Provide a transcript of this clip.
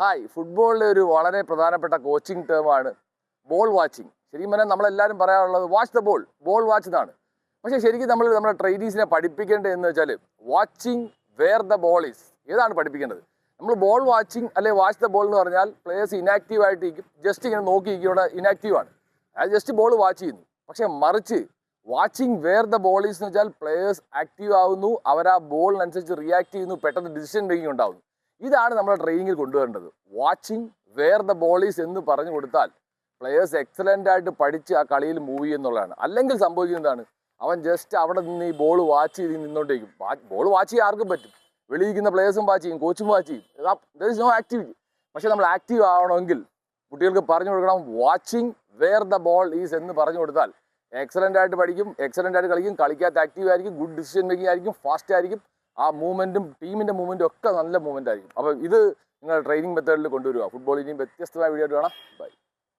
Hi, ഫുട്ബോളിലെ ഒരു വളരെ പ്രധാനപ്പെട്ട കോച്ചിങ് ടേമാണ് ബോൾ വാച്ചിങ്. ശരിക്കും പറഞ്ഞാൽ നമ്മളെല്ലാവരും പറയാറുള്ളത് watch the ball, ball watch എന്നാണ്. പക്ഷേ ശരിക്കും നമ്മുടെ ട്രെയിനീസിനെ പഠിപ്പിക്കേണ്ടത് എന്ന് വെച്ചാൽ watching where the ball is. ഏതാണ് പഠിപ്പിക്കേണ്ടത്? നമ്മൾ ബോൾ വാച്ചിങ് അല്ലെ വാച്ച് ദ ബോൾ എന്ന് പറഞ്ഞാൽ പ്ലേയേഴ്സ് ഇനാക്റ്റീവ് ആയിട്ടിരിക്കും, ജസ്റ്റ് ഇങ്ങനെ നോക്കിയിരിക്കും, ഇവിടെ ഇനാക്റ്റീവാണ്, അത് ജസ്റ്റ് ബോൾ വാച്ച് ചെയ്യുന്നു. പക്ഷേ മറിച്ച് watching where the ball is എന്ന് വെച്ചാൽ പ്ലേയേഴ്സ് ആക്റ്റീവ് ആവുന്നു, അവർ ആ ബോളിനനുസരിച്ച് റിയാക്ട് ചെയ്യുന്നു, പെട്ടെന്ന് ഡിസിഷൻ മേക്കിംഗ് ഉണ്ടാവുന്നു. ഇതാണ് നമ്മുടെ ട്രെയിനിങ്ങിൽ കൊണ്ടുവരേണ്ടത്. വാച്ചിങ് വെയർ ദ ബോളീസ് എന്ന് പറഞ്ഞു കൊടുത്താൽ പ്ലെയേഴ്സ് എക്സലൻ്റ് ആയിട്ട് പഠിച്ച് ആ കളിയിൽ മൂവ് ചെയ്യുന്നുള്ളതാണ്. അല്ലെങ്കിൽ സംഭവിക്കുന്നതാണ്, അവൻ ജസ്റ്റ് അവിടെ നിന്ന് ഈ ബോൾ വാച്ച് ചെയ്ത് നിന്നോണ്ടേക്കും. ബോൾ വാച്ച് ചെയ്യാൻ ആർക്കും പറ്റും, വെളിയിരിക്കുന്ന പ്ലേയേഴ്സും വാച്ച് ചെയ്യും, കോച്ചും വാച്ച് ചെയ്യും, ദർ ഇസ് നോ ആക്ടിവിറ്റി. പക്ഷേ നമ്മൾ ആക്റ്റീവ് ആവണമെങ്കിൽ കുട്ടികൾക്ക് പറഞ്ഞു കൊടുക്കണം watching where the ball is എന്ന് പറഞ്ഞു കൊടുത്താൽ എക്സലൻ്റ് ആയിട്ട് പഠിക്കും, എക്സലൻ്റ് ആയിട്ട് കളിക്കും, കളിക്കാത്ത ആക്റ്റീവ് ആയിരിക്കും, ഗുഡ് ഡിസിഷൻ മേക്കിംഗ് ആയിരിക്കും, ഫാസ്റ്റ് ആയിരിക്കും, ആ മൂവ്മെൻറ്റും ടീമിൻ്റെ മൂവ്മെൻറ്റും ഒക്കെ നല്ല മൂവ്മെൻ്റ് ആയിരിക്കും. അപ്പം ഇത് നിങ്ങൾ ട്രെയിനിങ് മെത്തേഡിൽ കൊണ്ടുവരിക. ഫുട്ബോൾ ഇനിയും വ്യത്യസ്തമായ വീഡിയോ ആയിട്ട് കാണാം. ബൈ.